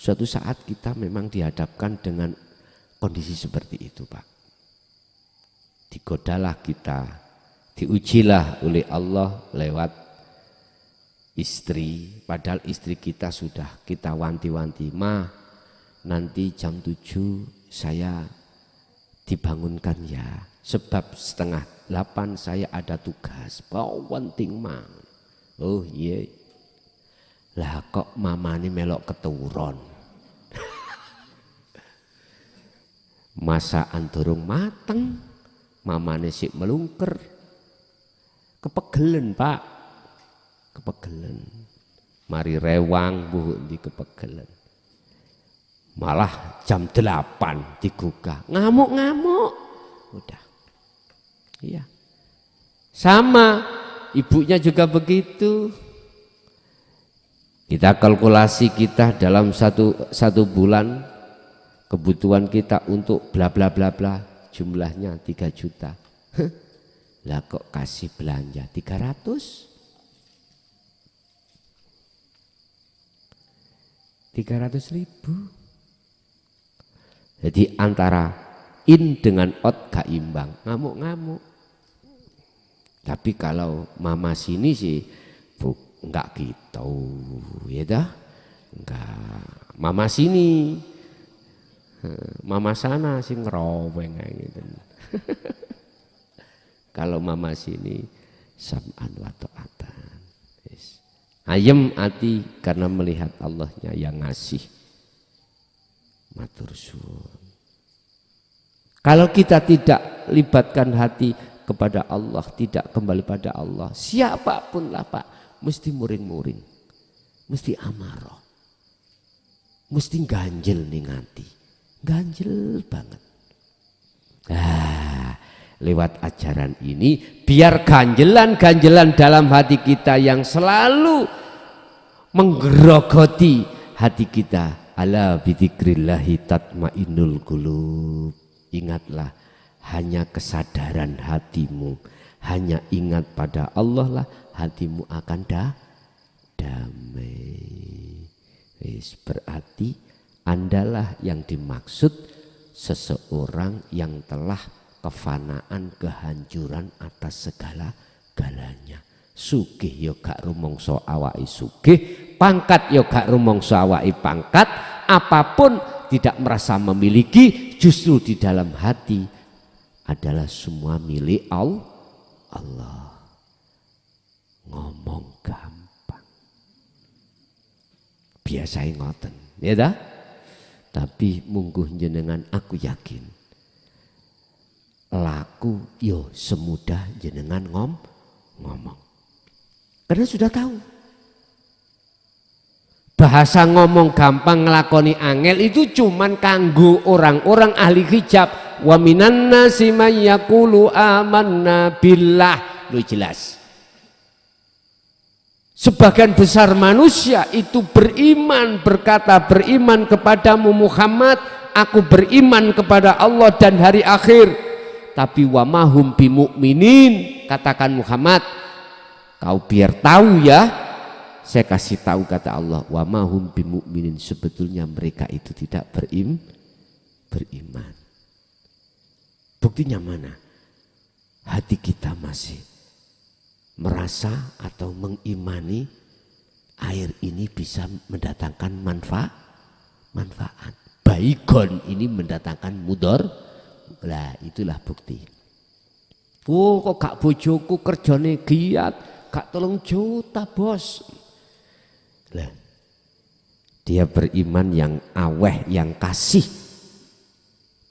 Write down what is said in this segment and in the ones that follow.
Suatu saat kita memang dihadapkan dengan kondisi seperti itu, Pak. Digodalah kita, diujilah oleh Allah lewat istri. Padahal istri kita sudah kita wanti-wanti, "Ma, nanti jam 7 saya dibangunkan ya, sebab 7:30 saya ada tugas." "Oh, penting, Ma." "Oh iya." Lah kok mama ini melok keturun. Masakan durung mateng, mamane sik melungker. Kepegelen, Pak. Kepegelen. Mari rewang Bu di kepegelen. Malah jam 8 digugah. Ngamuk-ngamuk. Udah. Iya. Sama ibunya juga begitu. Kita kalkulasi kita dalam satu bulan kebutuhan kita untuk bla bla bla bla jumlahnya 3 juta. Lah kok kasih belanja 300? 300.000. Jadi antara in dengan out gak imbang, ngamuk-ngamuk. Tapi kalau mama sini sih enggak gitu, ya dah, enggak. Mama sini, mama sana sih ngeroweng gitu. Kalau mama sini sam'an wa ta'atan. Ayem hati karena melihat Allahnya yang ngasih. Matur suwun. Kalau kita tidak libatkan hati kepada Allah, tidak kembali pada Allah, siapapun lah Pak, mesti muring-muring, mesti amarah, mesti ganjel nih hati, ganjel banget. Lewat ajaran ini biar ganjelan-ganjelan dalam hati kita yang selalu menggerogoti hati kita. Ala bidzikrillahi tatmainnul qulub. Ingatlah, hanya kesadaran hatimu, hanya ingat pada Allah lah hatimu akan damai. Berarti Andalah yang dimaksud seseorang yang telah kefanaan, kehancuran atas segala-galanya. Sugih yo gak rumangsa awake sugih, pangkat yo gak rumangsa awake pangkat, apapun tidak merasa memiliki, justru di dalam hati adalah semua milik Allah. Ngomong gampang, biasanya ngoten, ya dah. Tapi mungguh jenengan aku yakin laku yo semudah jenengan ngomong. Karena sudah tahu. Bahasa ngomong gampang ngelakoni angel itu cuman kanggo orang-orang ahli hijab. Wa minan nasi may yaqulu amanna billah. Lu jelas. Sebagian besar manusia itu beriman, berkata beriman kepadamu Muhammad, aku beriman kepada Allah dan hari akhir. Tapi wa mahum bimu'minin, katakan Muhammad, kau biar tahu ya, saya kasih tahu kata Allah, wa mahum bimu'minin, sebetulnya mereka itu tidak beriman. Buktinya mana? Hati kita masih merasa atau mengimani air ini bisa mendatangkan manfaat. Baygon ini mendatangkan mudor. Lah itulah bukti. Oh kok gak bojoku kerjane giat, gak 3 juta bos. Lah dia beriman yang aweh, yang kasih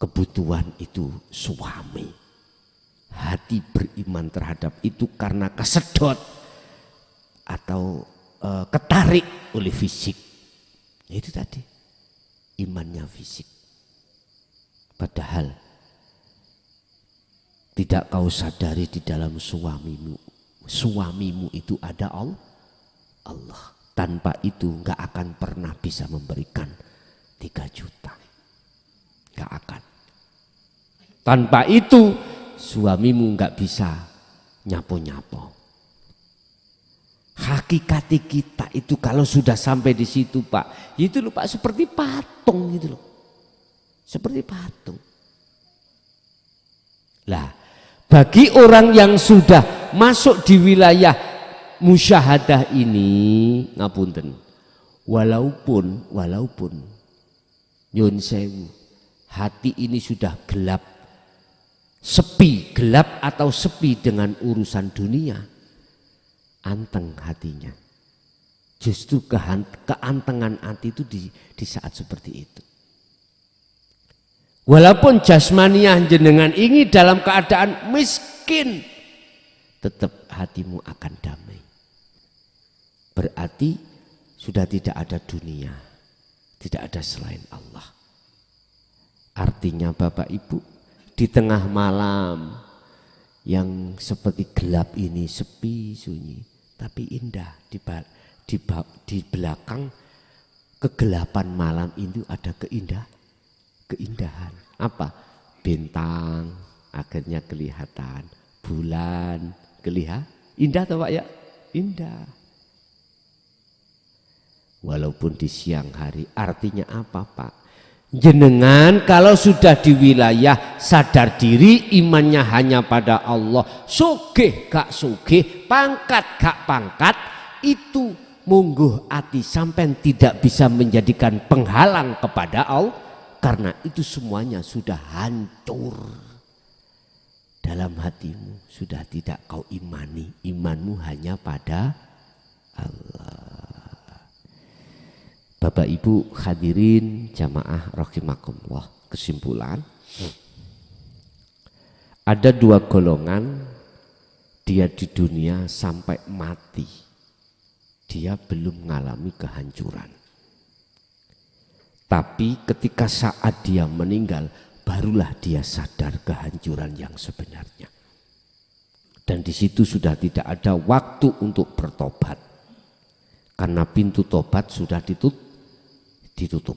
kebutuhan itu suami. Hati beriman terhadap itu karena kesedot atau ketarik oleh fisik. Ya itu tadi imannya fisik. Padahal tidak kau sadari di dalam suamimu itu ada Allah. Tanpa itu nggak akan pernah bisa memberikan 3 juta. Nggak akan. Tanpa itu suamimu nggak bisa nyapo-nyapo. hakikati kita itu kalau sudah sampai di situ Pak, itu loh Pak seperti patung gitu loh. Seperti patung. Lah, bagi orang yang sudah masuk di wilayah musyahadah ini, ngapunten, walaupun nyun sewu, hati ini sudah gelap, sepi, gelap atau sepi dengan urusan dunia, anteng hatinya. Justru keantengan hati itu di saat seperti itu. Walaupun jasmaniah jenengan ini dalam keadaan miskin, tetap hatimu akan damai. Berarti sudah tidak ada dunia, tidak ada selain Allah. Artinya Bapak Ibu, di tengah malam yang seperti gelap ini, sepi sunyi, tapi indah. Di belakang kegelapan malam itu ada keindahan. Apa? Bintang akhirnya kelihatan, bulan kelihatan. Indah toh Pak ya? Indah. Walaupun di siang hari, artinya apa Pak? Jenengan kalau sudah di wilayah sadar diri, imannya hanya pada Allah, sugih gak sugih, pangkat gak pangkat, itu mungguh hati sampai tidak bisa menjadikan penghalang kepada Allah, karena itu semuanya sudah hancur dalam hatimu, sudah tidak kau imani, imanmu hanya pada Allah. Bapak Ibu hadirin jamaah rahimakumullah, kesimpulan, ada dua golongan, dia di dunia sampai mati dia belum mengalami kehancuran. Tapi ketika saat dia meninggal, barulah dia sadar kehancuran yang sebenarnya. Dan di situ sudah tidak ada waktu untuk bertobat. Karena pintu tobat sudah ditutup.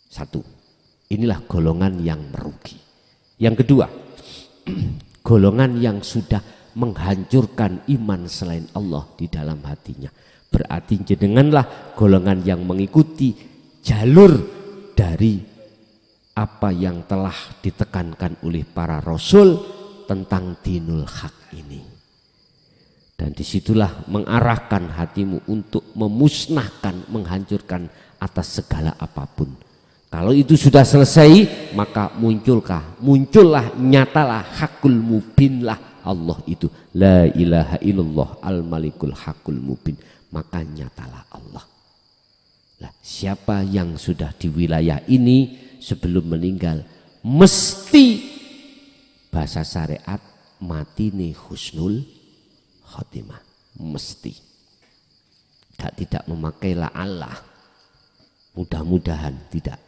Satu, inilah golongan yang merugi. Yang kedua, golongan yang sudah menghancurkan iman selain Allah di dalam hatinya. Berarti jenenganlah golongan yang mengikuti jalur dari apa yang telah ditekankan oleh para rasul tentang dinul haq ini. Dan disitulah mengarahkan hatimu untuk memusnahkan, menghancurkan atas segala apapun. Kalau itu sudah selesai, maka muncullah, nyatalah, hakul mubinlah Allah itu. La ilaha illallah al-malikul hakul mubin. Maka nyatalah Allah. Nah, siapa yang sudah di wilayah ini sebelum meninggal, mesti bahasa syariat mati nih husnul khotimah, mesti. Tidak memakai la'allah, mudah-mudahan tidak.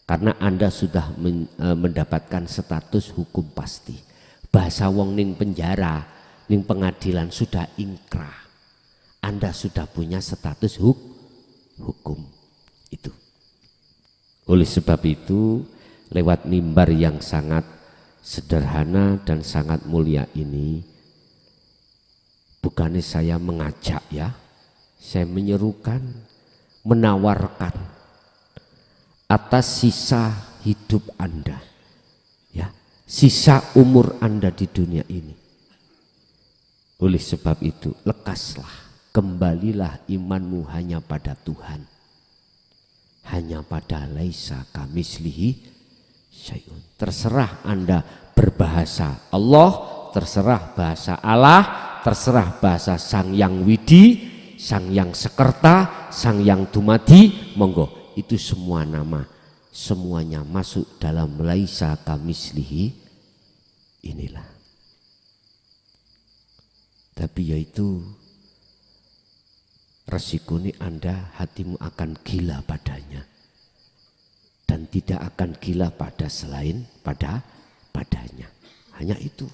Karena Anda sudah mendapatkan status hukum pasti. Bahasa wong ning penjara, ning pengadilan sudah ingkrah. Anda sudah punya status hukum itu. Oleh sebab itu, lewat mimbar yang sangat sederhana dan sangat mulia ini, bukannya saya mengajak ya, saya menyerukan, menawarkan atas sisa hidup Anda, ya, sisa umur Anda di dunia ini. Oleh sebab itu, lekaslah, kembalilah imanmu hanya pada Tuhan, hanya pada laisa kamislihi syai'un. Terserah Anda berbahasa Allah, terserah bahasa Allah, terserah bahasa Sang Yang Widi, Sang Yang Sekerta, Sang Yang Dumadi, monggo, itu semua nama, semuanya masuk dalam laisa kamislihi inilah. Tapi yaitu resikonya Anda hatimu akan gila padanya dan tidak akan gila pada selain padanya. Hanya itu.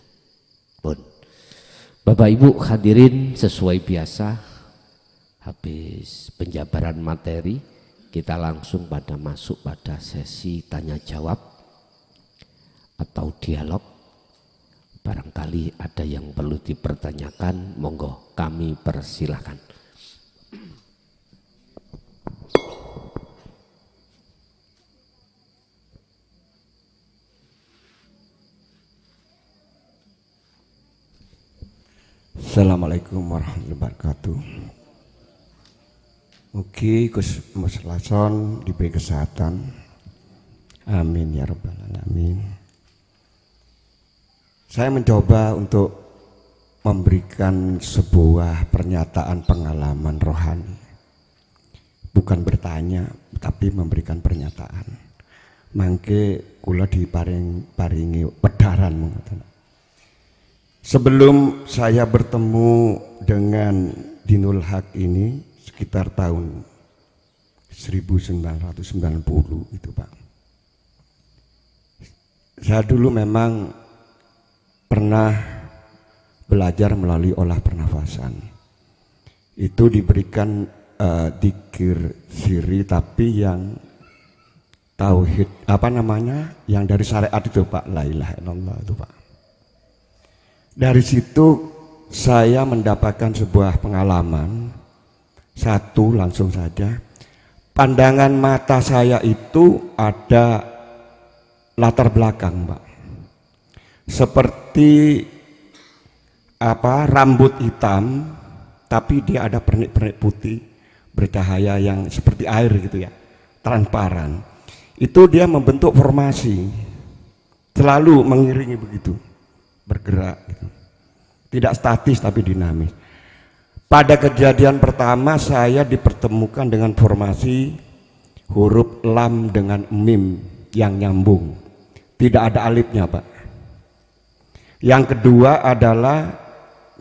Pun Bapak Ibu hadirin, sesuai biasa habis penjabaran materi kita langsung masuk pada sesi tanya jawab atau dialog. Barangkali ada yang perlu dipertanyakan, monggo kami persilahkan. Assalamualaikum warahmatullahi wabarakatuh. Mugi Gus Mas Lason diberi kesehatan. Amin ya rabbal alamin. Saya mencoba untuk memberikan sebuah pernyataan pengalaman rohani. Bukan bertanya, tapi memberikan pernyataan. Mangke kula diparingi pedaran mengatakan. Sebelum saya bertemu dengan Dinul Haq ini sekitar tahun 1990 itu Pak. Saya dulu memang pernah belajar melalui olah pernafasan. Itu diberikan dzikir siri tapi yang tauhid yang dari syariat itu Pak, la ilaha illallah itu Pak. Dari situ saya mendapatkan sebuah pengalaman. Satu, langsung saja, pandangan mata saya itu ada latar belakang Pak, seperti rambut hitam tapi dia ada pernik-pernik putih bercahaya yang seperti air gitu ya, transparan. Itu dia membentuk formasi, selalu mengiringi begitu, bergerak gitu. Tidak statis tapi dinamis. Pada kejadian pertama saya dipertemukan dengan formasi huruf lam dengan mim yang nyambung, tidak ada alifnya Pak. Yang kedua adalah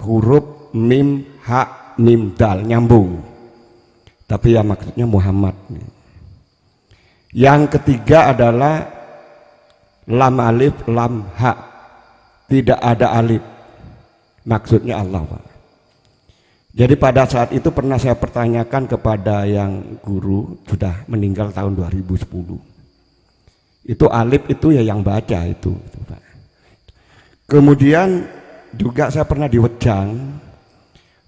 huruf mim ha mim dal nyambung, tapi ya maksudnya Muhammad. Yang ketiga adalah lam alif lam ha, tidak ada alif, maksudnya Allah Pak. Jadi pada saat itu pernah saya pertanyakan kepada yang guru sudah meninggal tahun 2010. Itu alif itu ya yang baca itu Pak. Kemudian juga saya pernah diwejang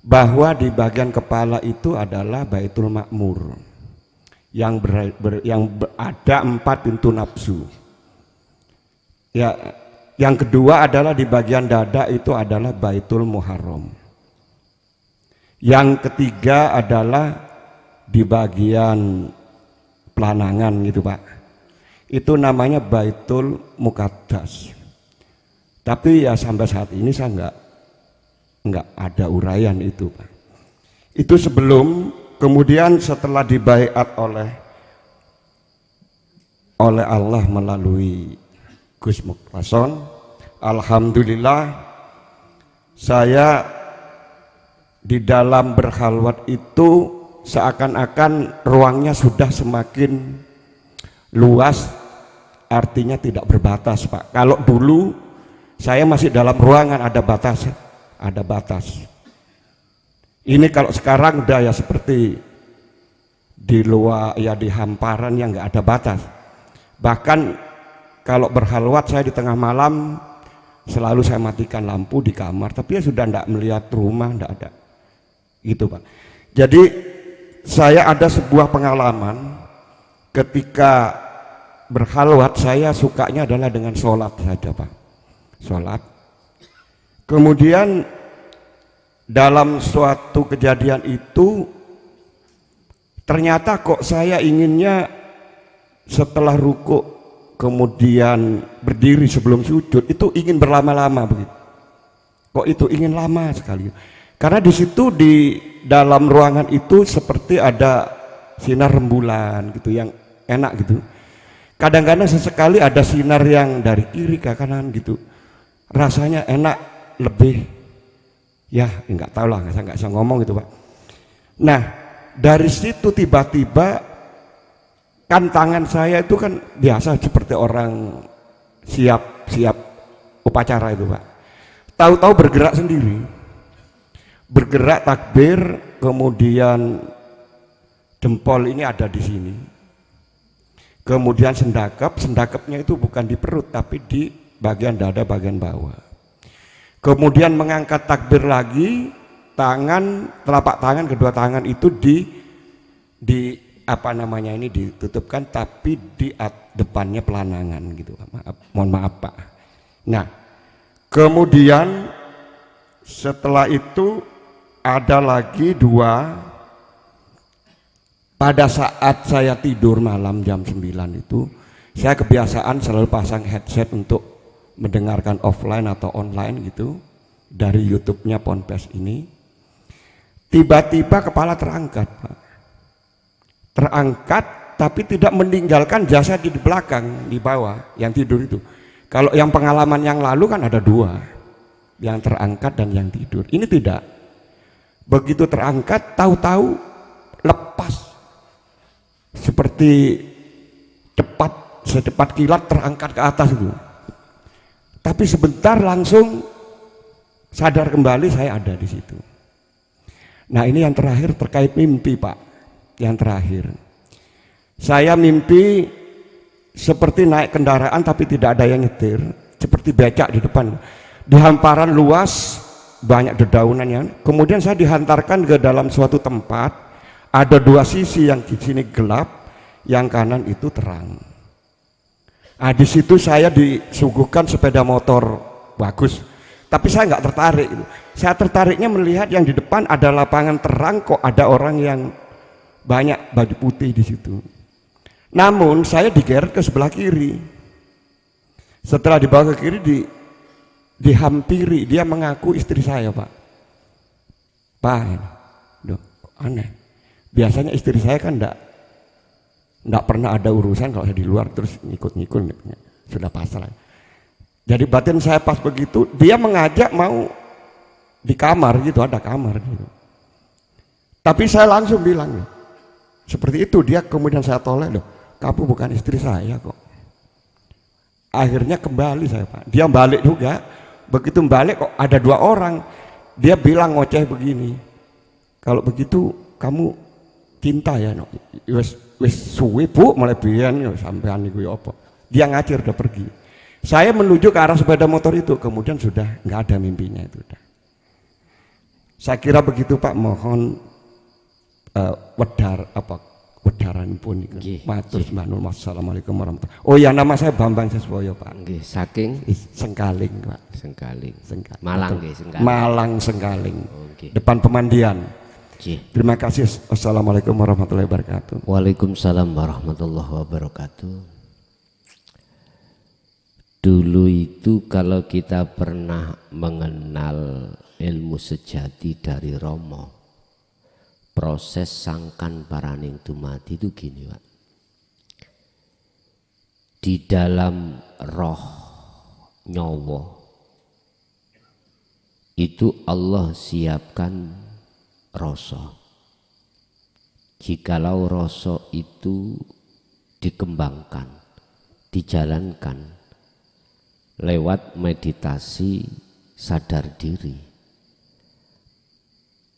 bahwa di bagian kepala itu adalah Baitul Makmur yang ada 4 pintu nafsu. Ya, yang kedua adalah di bagian dada itu adalah Baitul Muharram. Yang ketiga adalah di bagian pelanangan gitu Pak. Itu namanya Baitul Muqaddas. Tapi ya sampai saat ini saya enggak ada uraian itu Pak. Itu sebelum, kemudian setelah dibaiat oleh Allah melalui Gus Muklason, alhamdulillah saya di dalam berkhalwat itu seakan-akan ruangnya sudah semakin luas, artinya tidak berbatas Pak. Kalau dulu saya masih dalam ruangan ada batas. Ini kalau sekarang udah ya seperti di luar ya, di hamparan yang nggak ada batas. Bahkan kalau berkhalwat saya di tengah malam selalu saya matikan lampu di kamar, tapi ya sudah tidak melihat rumah, tidak ada gitu Pak. Jadi saya ada sebuah pengalaman ketika berkhalwat, saya sukanya adalah dengan sholat saja Pak, sholat. Kemudian dalam suatu kejadian itu ternyata kok saya inginnya setelah ruku kemudian berdiri sebelum sujud itu ingin berlama-lama begitu. Kok itu ingin lama sekali? Karena di situ di dalam ruangan itu seperti ada sinar rembulan gitu yang enak gitu. Kadang-kadang sesekali ada sinar yang dari kiri ke kanan gitu. Rasanya enak, lebih ya enggak tahu lah, saya enggak bisa ngomong gitu Pak. Nah, dari situ tiba-tiba kan tangan saya itu kan biasa seperti orang siap upacara itu Pak. Tahu-tahu bergerak sendiri. Bergerak takbir, kemudian jempol ini ada di sini. Kemudian sendakapnya itu bukan di perut tapi di bagian dada bagian bawah. Kemudian mengangkat takbir lagi, telapak tangan kedua tangan itu ditutupkan tapi di depannya pelanangan gitu. Mohon maaf Pak. Nah, kemudian Setelah itu ada lagi dua. Pada saat saya tidur malam jam 9 itu, saya kebiasaan selalu pasang headset untuk mendengarkan offline atau online gitu dari YouTube-nya Ponpes ini. Tiba-tiba kepala terangkat, Pak. Terangkat tapi tidak meninggalkan jasad di belakang, di bawah yang tidur itu. Kalau yang pengalaman yang lalu kan ada dua, yang terangkat dan yang tidur. Ini tidak. Begitu terangkat, tahu-tahu lepas seperti secepat kilat terangkat ke atas itu. Tapi sebentar langsung sadar kembali saya ada di situ. Nah, ini yang terakhir terkait mimpi, Pak. Yang terakhir. Saya mimpi seperti naik kendaraan tapi tidak ada yang nyetir, seperti becak di depan. Di hamparan luas banyak dedaunan. Kemudian saya dihantarkan ke dalam suatu tempat, ada dua sisi, yang di sini gelap, yang kanan itu terang. Nah, di situ saya disuguhkan sepeda motor bagus, tapi saya nggak tertarik. Saya tertariknya melihat yang di depan ada lapangan terang, kok ada orang yang banyak baju putih di situ. Namun saya digeret ke sebelah kiri. Setelah dibawa ke kiri, dihampiri, dia mengaku istri saya, Pak. Pak, aneh. Biasanya istri saya kan enggak pernah ada urusan kalau saya di luar terus ngikut-ngikut, sudah pasrah. Jadi batin saya pas begitu, dia mengajak mau di kamar gitu, ada kamar gitu. Tapi saya langsung bilang, seperti itu. Dia kemudian saya tolak, loh, kamu bukan istri saya kok. Akhirnya kembali saya, Pak. Dia balik juga. Begitu balik kok ada dua orang. Dia bilang ngoceh begini, kalau begitu kamu cinta ya? No? Wis suwe Bu, mulai biyen sampean niku ya apa. Dia ngacir udah pergi. Saya menuju ke arah sepeda motor itu, kemudian sudah nggak ada mimpinya itu. Saya kira begitu, Pak. Mohon wedaran pun matur sembah. Assalamualaikum warahmatullahi wabarakatuh. Oh ya, nama saya Bambang Seswoyo, Pak. Nggih, saking Sengkaling, Pak. Sengkaling. Sengkaling. Malang nggih, Sengkaling. Malang Sengkaling. Oh, okay. Depan pemandian. Okay. Terima kasih. Assalamualaikum warahmatullahi wabarakatuh. Waalaikumsalam warahmatullahi wabarakatuh. Dulu itu kalau kita pernah mengenal ilmu sejati dari Romo, proses sangkan paraning dumadi itu gini, Pak. Di dalam roh nyawa itu Allah siapkan rasa. Jikalau rasa itu dikembangkan, dijalankan lewat meditasi sadar diri,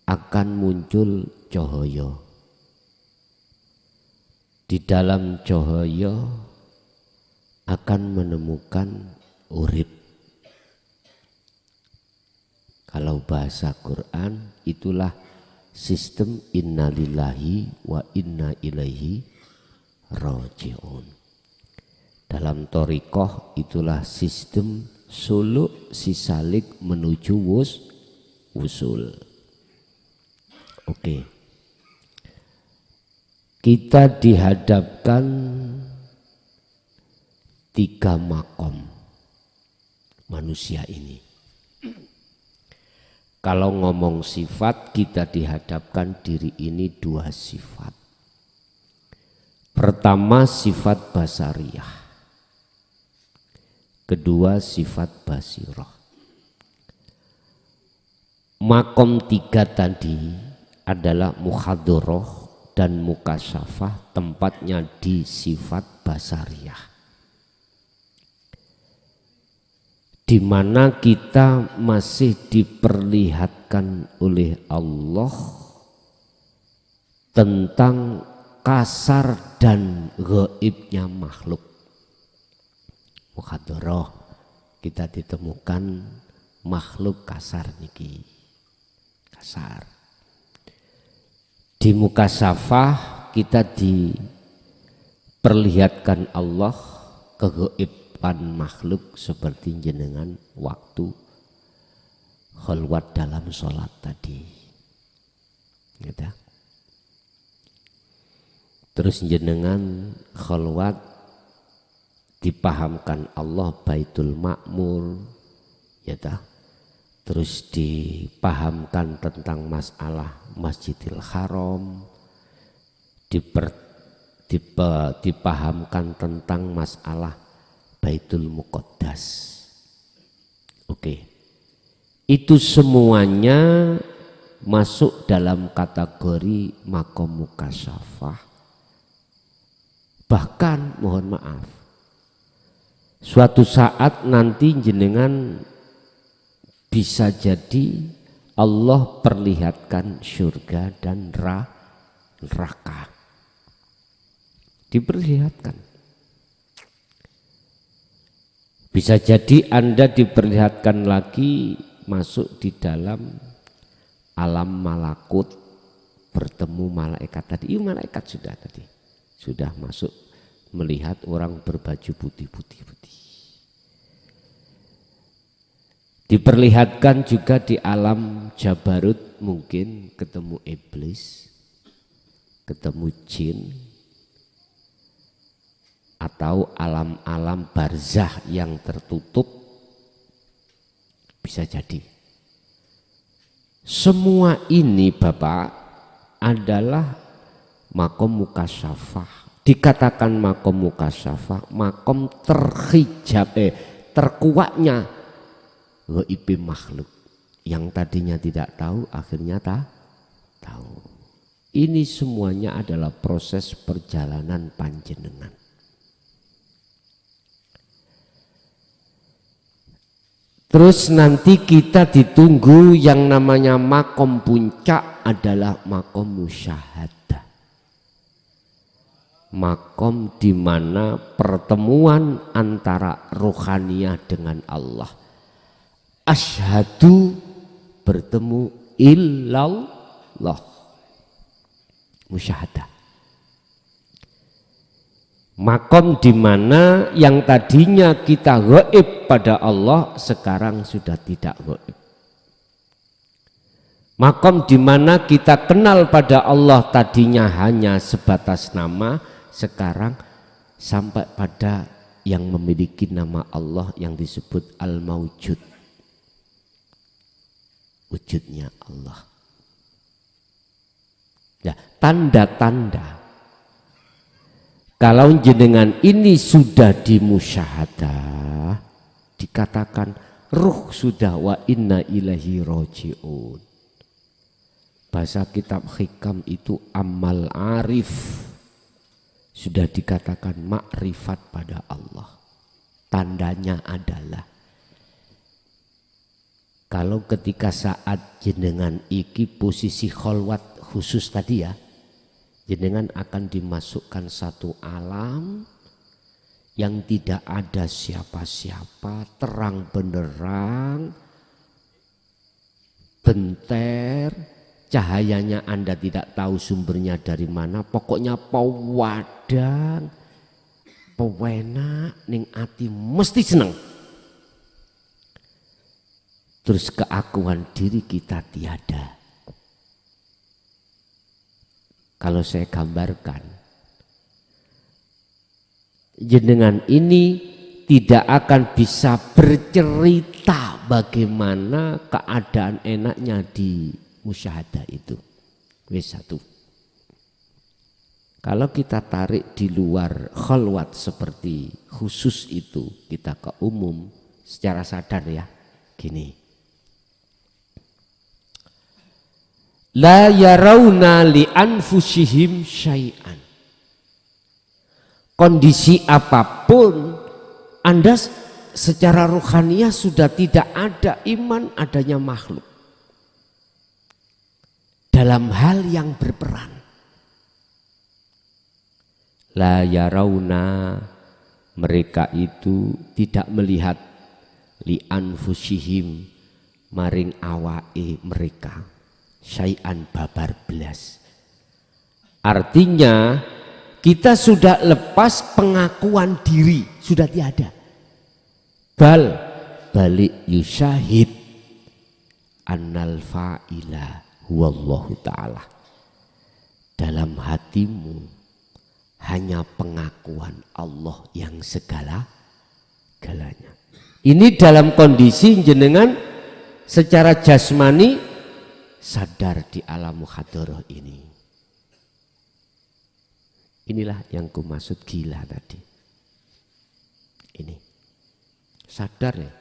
akan muncul cahaya. Di dalam cahaya akan menemukan urip. Kalau bahasa Quran itulah sistem innalillahi wa inna ilaihi raji'un. Dalam thariqah itulah sistem suluk sisalik menuju wusul. Oke. Kita dihadapkan 3 makom manusia ini. Kalau ngomong sifat, kita dihadapkan diri ini 2 sifat. Pertama sifat basariyah, kedua sifat basirah. Makom 3 tadi adalah muhadharah dan mukasyafah, tempatnya di sifat basariyah, di mana kita masih diperlihatkan oleh Allah tentang kasar dan gaibnya makhluk. Muhadharah, kita ditemukan makhluk kasar niki, kasar. Di mukasyafah kita diperlihatkan Allah kegaiban makhluk seperti jenengan waktu khalwat dalam sholat tadi, gitu. Terus jenengan khalwat dipahamkan Allah Baitul Ma'mur, ya ta? Terus dipahamkan tentang masalah Masjidil Haram, dipahamkan tentang masalah Baitul Muqaddas. Oke, itu semuanya masuk dalam kategori maqam mukasyafah. Bahkan mohon maaf, suatu saat nanti jenengan bisa jadi Allah perlihatkan surga dan neraka, diperlihatkan. Bisa jadi Anda diperlihatkan lagi masuk di dalam alam malakut, bertemu malaikat tadi. Iya, malaikat sudah tadi, sudah masuk melihat orang berbaju putih-putih. Diperlihatkan juga di alam Jabarut, mungkin ketemu iblis, ketemu jin, atau alam-alam barzah yang tertutup, bisa jadi. Semua ini Bapak adalah maqam mukasyafah. Dikatakan maqam mukasyafah, maqam terhijab, terkuatnya gaib makhluk yang tadinya tidak tahu akhirnya tahu. Ini semuanya adalah proses perjalanan panjenengan. Terus nanti kita ditunggu yang namanya maqam puncak adalah maqam musyahadah. Maqam di mana pertemuan antara rohaniyah dengan Allah. Asyhadu bertemu illallah. Musyahadah. Maqam di mana yang tadinya kita gaib pada Allah sekarang sudah tidak gaib. Maqam di mana kita kenal pada Allah tadinya hanya sebatas nama, sekarang sampai pada yang memiliki nama Allah yang disebut Al-Mawjud, wujudnya Allah. Ya, tanda-tanda kalau jenengan ini sudah dimusyahadah, dikatakan ruh sudah wa inna ilaihi roji'un. Bahasa kitab hikam itu amal arif, sudah dikatakan makrifat pada Allah. Tandanya adalah kalau ketika saat jenengan iki posisi khalwat khusus tadi ya, jenengan akan dimasukkan satu alam yang tidak ada siapa-siapa, terang benderang, benter, cahayanya Anda tidak tahu sumbernya dari mana, pokoknya pewadang, pewenak, ning ati mesti seneng. Terus keakuan diri kita tiada. Kalau saya gambarkan, jenengan ini tidak akan bisa bercerita bagaimana keadaan enaknya di musyahadah itu. Wis satu. Kalau kita tarik di luar khalwat seperti khusus itu, kita ke umum secara sadar ya, gini. La yarawna li anfusihim syai'an. Kondisi apapun Anda secara rohaniah sudah tidak ada iman adanya makhluk dalam hal yang berperan. La yarawna, mereka itu tidak melihat li anfusihim maring awake mereka syai'an babar belas. Artinya kita sudah lepas pengakuan diri, sudah tiada. Balik yusyahid annal fa'ila huwallahu ta'ala. Dalam hatimu hanya pengakuan Allah yang segala-galanya. Ini dalam kondisi jenengan secara jasmani sadar di alam muhadharah ini. Inilah yang kumaksud gila tadi. Ini sadar ya.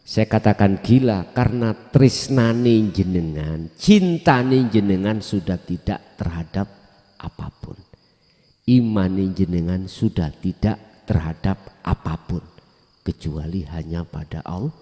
Saya katakan gila karena tresnane jenengan, cintane jenengan sudah tidak terhadap apapun. Imane jenengan sudah tidak terhadap apapun kecuali hanya pada Allah.